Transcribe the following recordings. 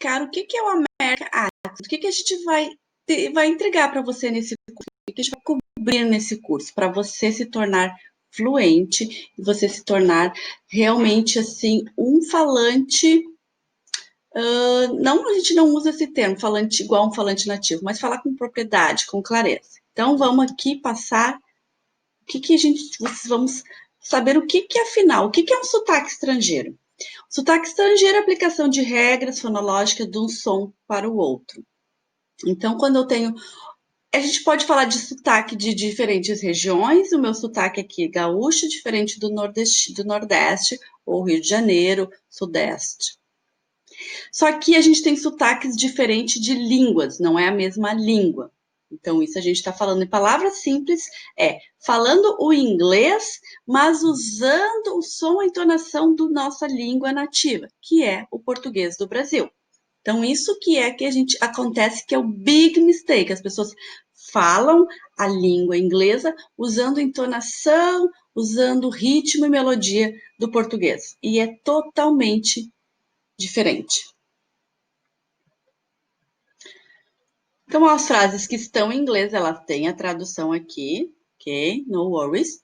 explicar o que é o American Accent, o que a gente vai entregar para você nesse curso, o que a gente vai cobrir nesse curso, para você se tornar fluente e você se tornar realmente, assim, um falante. Não, a gente não usa esse termo, falante igual um falante nativo, mas falar com propriedade, com clareza. Então, vamos aqui passar o que a gente. Vamos saber o que afinal, o que é um sotaque estrangeiro. O sotaque estrangeiro é a aplicação de regras fonológicas de um som para o outro. Então, quando eu tenho. A gente pode falar de sotaque de diferentes regiões. O meu sotaque aqui é gaúcho, diferente do Nordeste, ou Rio de Janeiro, Sudeste. Só que a gente tem sotaques diferentes de línguas, não é a mesma língua. Então, isso a gente está falando em palavras simples, falando o inglês, mas usando o som e entonação da nossa língua nativa, que é o português do Brasil. Então, isso que a gente acontece, que é o big mistake. As pessoas falam a língua inglesa usando entonação, usando ritmo e melodia do português. E é totalmente diferente. Então, as frases que estão em inglês, ela tem a tradução aqui, ok? No worries.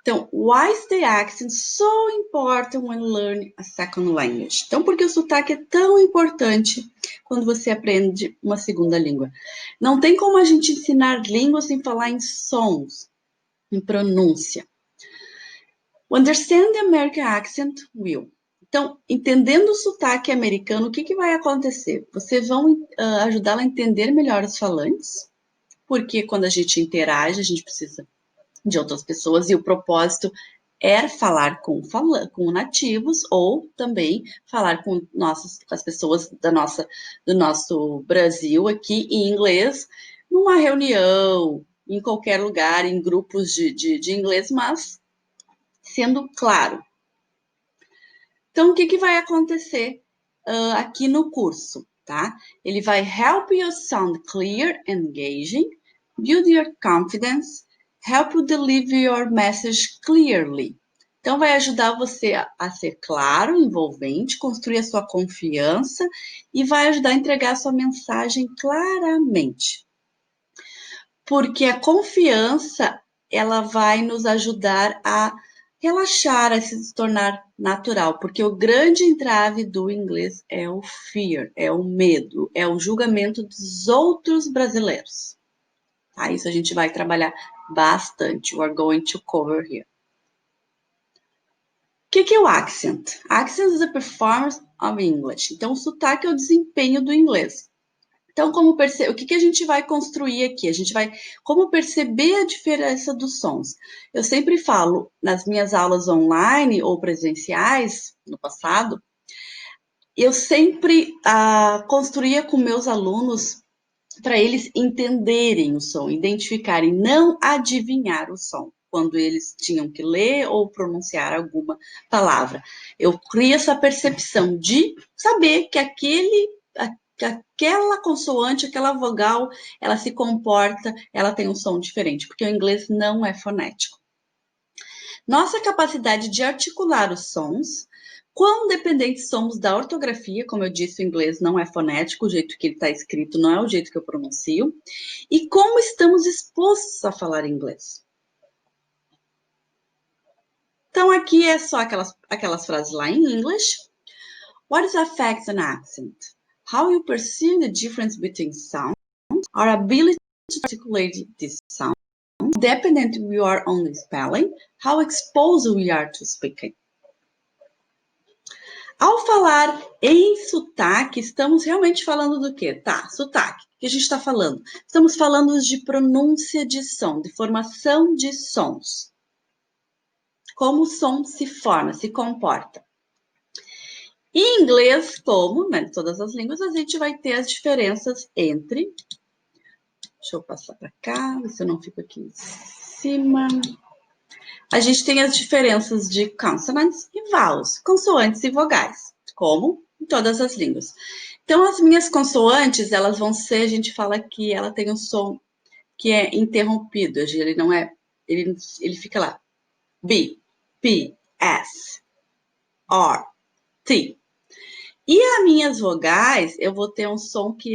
Então, why is the accent so important when learning a second language? Então, por que o sotaque é tão importante quando você aprende uma segunda língua? Não tem como a gente ensinar línguas sem falar em sons, em pronúncia. Understand the American accent will. Então, entendendo o sotaque americano, o que vai acontecer? Vocês vão ajudá-la a entender melhor os falantes, porque quando a gente interage, a gente precisa de outras pessoas, e o propósito é falar com nativos, ou também falar com as pessoas do nosso Brasil aqui em inglês, numa reunião, em qualquer lugar, em grupos de inglês, mas sendo claro. Então, o que vai acontecer aqui no curso, tá? Ele vai help you sound clear and engaging, build your confidence, help you deliver your message clearly. Então, vai ajudar você a ser claro, envolvente, construir a sua confiança e vai ajudar a entregar a sua mensagem claramente. Porque a confiança, ela vai nos ajudar a relaxar, a se tornar natural, porque o grande entrave do inglês é o fear, é o medo, é o julgamento dos outros brasileiros. Tá? Isso a gente vai trabalhar bastante. We're going to cover here. O que é o accent? Accent is the performance of English. Então, o sotaque é o desempenho do inglês. Então, o que a gente vai construir aqui? A gente vai como perceber a diferença dos sons. Eu sempre falo nas minhas aulas online ou presenciais, no passado, eu sempre construía com meus alunos para eles entenderem o som, identificarem, não adivinhar o som, quando eles tinham que ler ou pronunciar alguma palavra. Eu crio essa percepção de saber que aquela consoante, aquela vogal, ela se comporta, ela tem um som diferente, porque o inglês não é fonético. Nossa capacidade de articular os sons, quão dependentes somos da ortografia, como eu disse, o inglês não é fonético, o jeito que ele está escrito não é o jeito que eu pronuncio, e como estamos expostos a falar inglês. Então, aqui é só aquelas frases lá em English. What is affects an accent? How you perceive the difference between sounds, our ability to articulate this sound, dependent we are on the spelling, how exposed we are to speaking. Ao falar em sotaque, estamos realmente falando do quê? Tá, sotaque. O que a gente está falando? Estamos falando de pronúncia de som, de formação de sons. Como o som se forma, se comporta. Em inglês, como, né, todas as línguas, a gente vai ter as diferenças entre... Deixa eu passar para cá, ver se eu não fico aqui em cima. A gente tem as diferenças de consonants e vowels, consoantes e vogais, como em todas as línguas. Então, as minhas consoantes, elas vão ser, a gente fala que ela tem um som que é interrompido, ele não é, ele fica lá, B, P, S, R, T. E as minhas vogais, eu vou ter um som que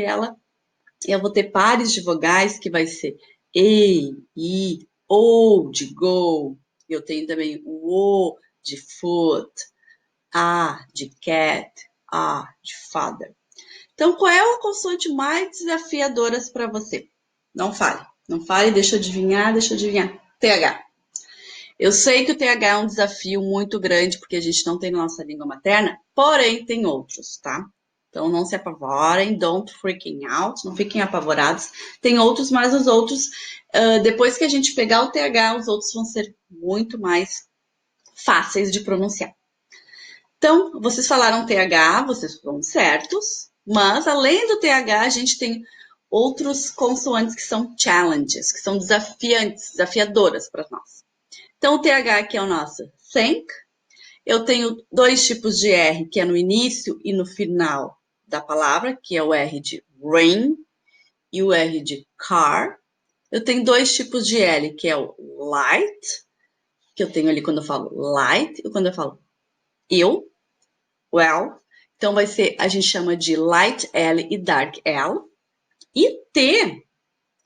eu vou ter pares de vogais que vai ser E, I, O de go. Eu tenho também o O de foot, A de cat, A de father. Então, qual é a consoante mais desafiadora para você? Não fale, não fale, deixa eu adivinhar, TH. Eu sei que o TH é um desafio muito grande, porque a gente não tem nossa língua materna, porém tem outros, tá? Então não se apavorem, don't freaking out, não fiquem apavorados. Tem outros, mas os outros, depois que a gente pegar o TH, os outros vão ser muito mais fáceis de pronunciar. Então, vocês falaram TH, vocês estão certos, mas além do TH, a gente tem outros consoantes que são challenges, que são desafiantes, desafiadoras para nós. Então, o TH aqui é o nosso think. Eu tenho dois tipos de R, que é no início e no final da palavra, que é o R de rain e o R de car. Eu tenho dois tipos de L, que é o light, que eu tenho ali quando eu falo light e quando eu falo eu, well. Então, vai ser, a gente chama de light L e dark L. E T,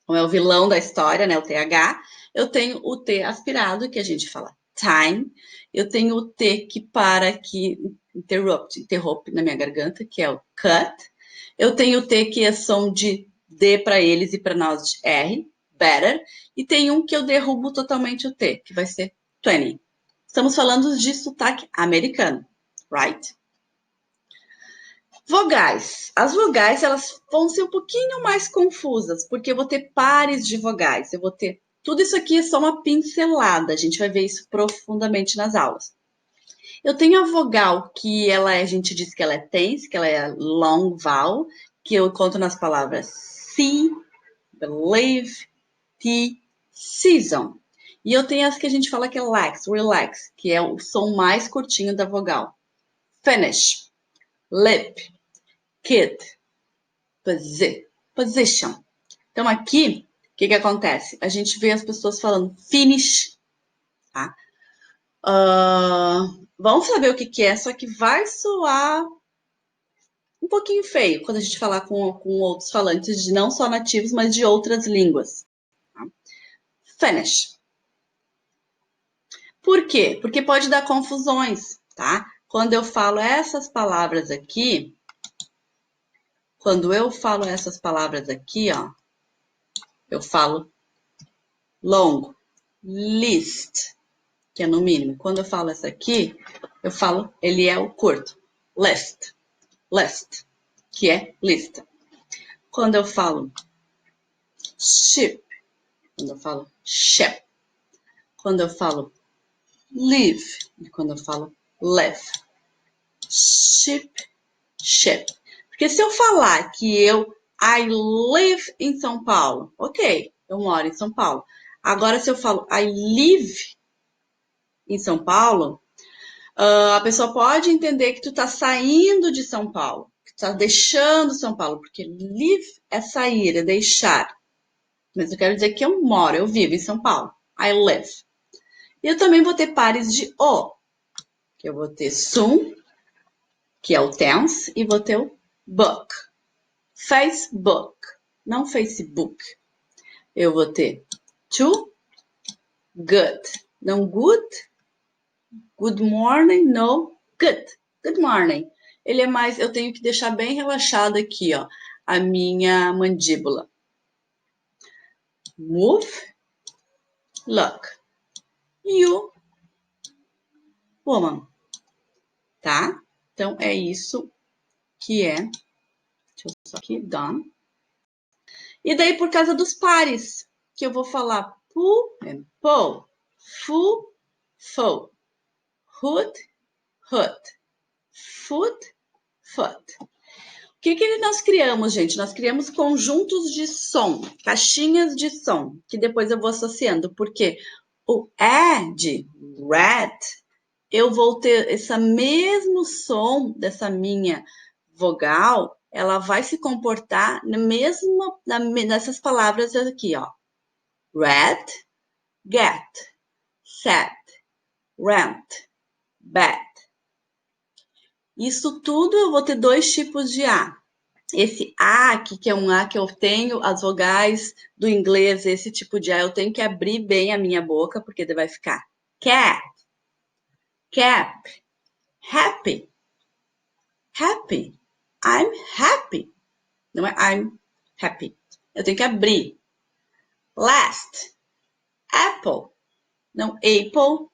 como é o vilão da história, né, o TH, eu tenho o T aspirado, que a gente fala time. Eu tenho o T que para, que interrompe na minha garganta, que é o cut. Eu tenho o T que é som de D para eles e para nós de R, better. E tem um que eu derrubo totalmente o T, que vai ser 20. Estamos falando de sotaque americano, right? Vogais. As vogais, elas vão ser um pouquinho mais confusas, porque eu vou ter pares de vogais. Eu vou ter... Tudo isso aqui é só uma pincelada. A gente vai ver isso profundamente nas aulas. Eu tenho a vogal que a gente diz que ela é tense, que ela é long vowel, que eu conto nas palavras see, believe, tea, season. E eu tenho as que a gente fala que é relax, que é o som mais curtinho da vogal. Finish, lip, kid, position. Então, aqui, o que acontece? A gente vê as pessoas falando finish, tá? Vamos saber o que é, só que vai soar um pouquinho feio quando a gente falar com outros falantes, de não só nativos, mas de outras línguas. Tá? Finish. Por quê? Porque pode dar confusões, tá? Quando eu falo essas palavras aqui, ó, eu falo long, list, que é no mínimo. Quando eu falo essa aqui, eu falo, ele é o curto, list, que é lista. Quando eu falo ship, quando eu falo ship, quando eu falo live, e quando eu falo live, ship. Porque se eu falar que I live em São Paulo, ok, eu moro em São Paulo. Agora, se eu falo I live em São Paulo, a pessoa pode entender que tu tá saindo de São Paulo, que tu tá deixando São Paulo, porque live é sair, é deixar. Mas eu quero dizer que eu moro, eu vivo em São Paulo. I live. E eu também vou ter pares de o, que eu vou ter soon, que é o tense, e vou ter o book. Facebook, não Facebook. Eu vou ter to, good. Não good, good morning, no, good. Good morning. Ele é mais, eu tenho que deixar bem relaxado aqui, ó, a minha mandíbula. Move, look. You, woman. Tá? Então, é isso que é. Deixa eu só aqui, done. E daí, por causa dos pares, que eu vou falar pu and po, fu, fo, hood, hood, foot, foot. O que nós criamos, gente? Nós criamos conjuntos de som, caixinhas de som, que depois eu vou associando, porque o E de red, eu vou ter esse mesmo som dessa minha vogal, ela vai se comportar nessas palavras aqui, ó. Red, get, set, rent, bet. Isso tudo eu vou ter dois tipos de A. Esse A aqui, que é um A que eu tenho as vogais do inglês, esse tipo de A, eu tenho que abrir bem a minha boca, porque daí vai ficar cat, cap, happy, happy, I'm happy. Não é I'm happy. Eu tenho que abrir. Last, apple, não apple,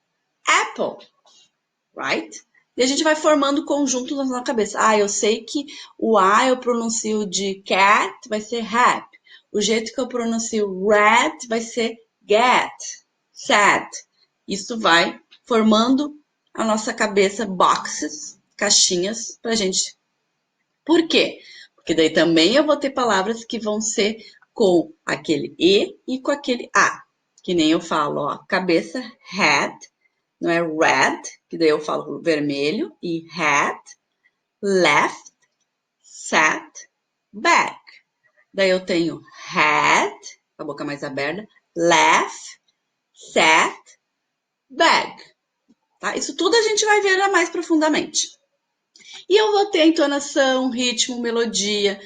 apple, right? E a gente vai formando conjuntos na nossa cabeça. Ah, eu sei que o A eu pronuncio de cat, vai ser hat. O jeito que eu pronuncio rat vai ser get, sat. Isso vai formando a nossa cabeça boxes, caixinhas, pra gente. Por quê? Porque daí também eu vou ter palavras que vão ser com aquele E com aquele A. Que nem eu falo, ó, cabeça, head, não é red, que daí eu falo vermelho, e hat, left, sat, back. Daí eu tenho hat, com a boca mais aberta, left, sat, back. Tá? Isso tudo a gente vai ver mais profundamente. E eu vou ter entonação, ritmo, melodia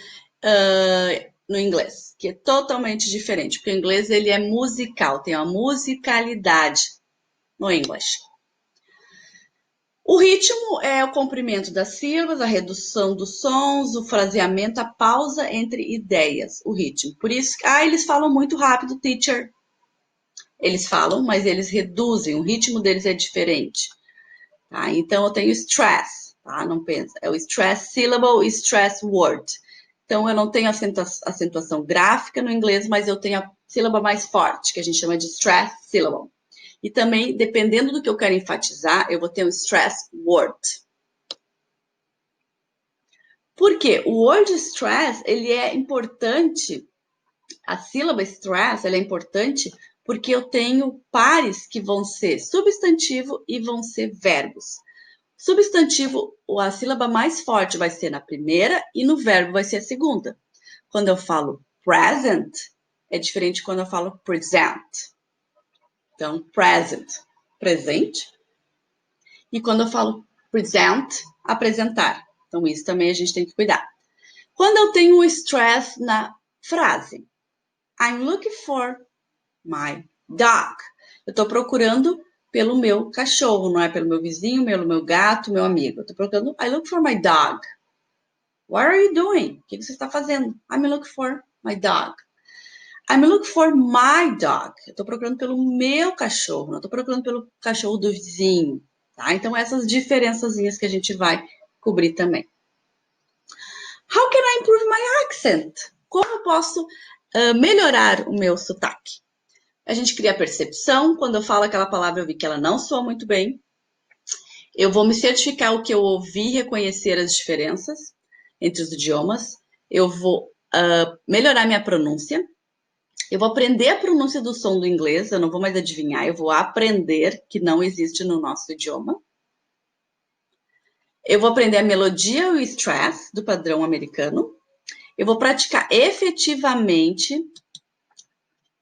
no inglês, que é totalmente diferente, porque o inglês ele é musical, tem uma musicalidade no inglês. O ritmo é o comprimento das sílabas, a redução dos sons, o fraseamento, a pausa entre ideias, o ritmo. Por isso, eles falam muito rápido, teacher. Eles falam, mas eles reduzem, o ritmo deles é diferente. Tá? Então, eu tenho stress, tá? Não pensa. É o stress syllable e stress word. Então, eu não tenho acentuação gráfica no inglês, mas eu tenho a sílaba mais forte, que a gente chama de stress syllable. E também, dependendo do que eu quero enfatizar, eu vou ter o stress word. Por quê? O word stress, ele é importante, a sílaba stress, ela é importante porque eu tenho pares que vão ser substantivo e vão ser verbos. Substantivo, a sílaba mais forte vai ser na primeira e no verbo vai ser a segunda. Quando eu falo present, é diferente quando eu falo present. Então, present, presente. E quando eu falo present, apresentar. Então, isso também a gente tem que cuidar. Quando eu tenho o stress na frase, I'm looking for my dog. Eu estou procurando pelo meu cachorro, não é pelo meu vizinho, pelo meu gato, meu amigo. Eu estou procurando, I look for my dog. What are you doing? O que você está fazendo? I'm looking for my dog. I'm looking for my dog. Eu estou procurando pelo meu cachorro, não estou procurando pelo cachorro do vizinho. Tá? Então, essas diferençazinhas que a gente vai cobrir também. How can I improve my accent? Como eu posso melhorar o meu sotaque? A gente cria percepção. Quando eu falo aquela palavra, eu vi que ela não soa muito bem. Eu vou me certificar o que eu ouvi, reconhecer as diferenças entre os idiomas. Eu vou melhorar minha pronúncia. Eu vou aprender a pronúncia do som do inglês. Eu não vou mais adivinhar. Eu vou aprender que não existe no nosso idioma. Eu vou aprender a melodia e o stress do padrão americano. Eu vou praticar efetivamente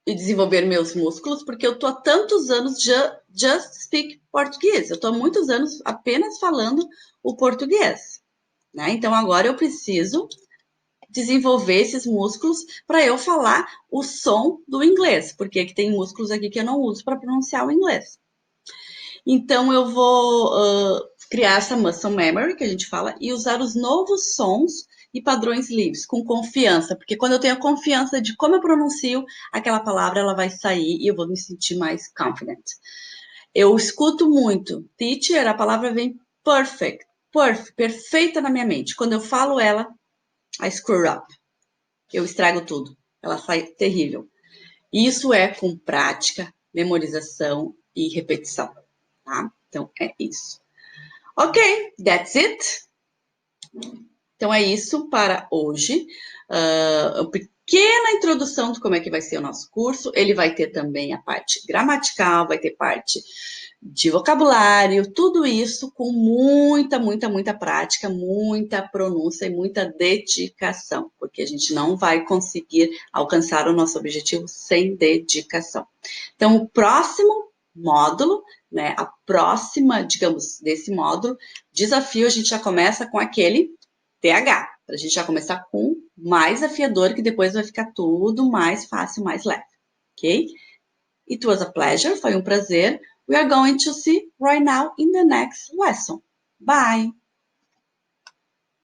e desenvolver meus músculos, porque eu tô há tantos anos just speak português. Eu tô há muitos anos apenas falando o português, né? Então agora eu preciso desenvolver esses músculos para eu falar o som do inglês, porque aqui tem músculos aqui que eu não uso para pronunciar o inglês. Então eu vou criar essa muscle memory que a gente fala e usar os novos sons e padrões livres, com confiança, porque quando eu tenho a confiança de como eu pronuncio aquela palavra, ela vai sair e eu vou me sentir mais confident. Eu escuto muito, teacher, a palavra vem perfect, perfeita na minha mente. Quando eu falo ela, I screw up, eu estrago tudo, ela sai terrível. Isso é com prática, memorização e repetição, tá? Então, é isso. Ok, that's it. Então, é isso para hoje. Uma pequena introdução de como é que vai ser o nosso curso. Ele vai ter também a parte gramatical, vai ter parte de vocabulário, tudo isso com muita prática, muita pronúncia e muita dedicação, porque a gente não vai conseguir alcançar o nosso objetivo sem dedicação. Então, o próximo módulo, né? A próxima, digamos, desse módulo, desafio, a gente já começa com aquele TH, para a gente já começar com mais desafiador, que depois vai ficar tudo mais fácil, mais leve, ok? It was a pleasure, foi um prazer. We are going to see right now in the next lesson. Bye!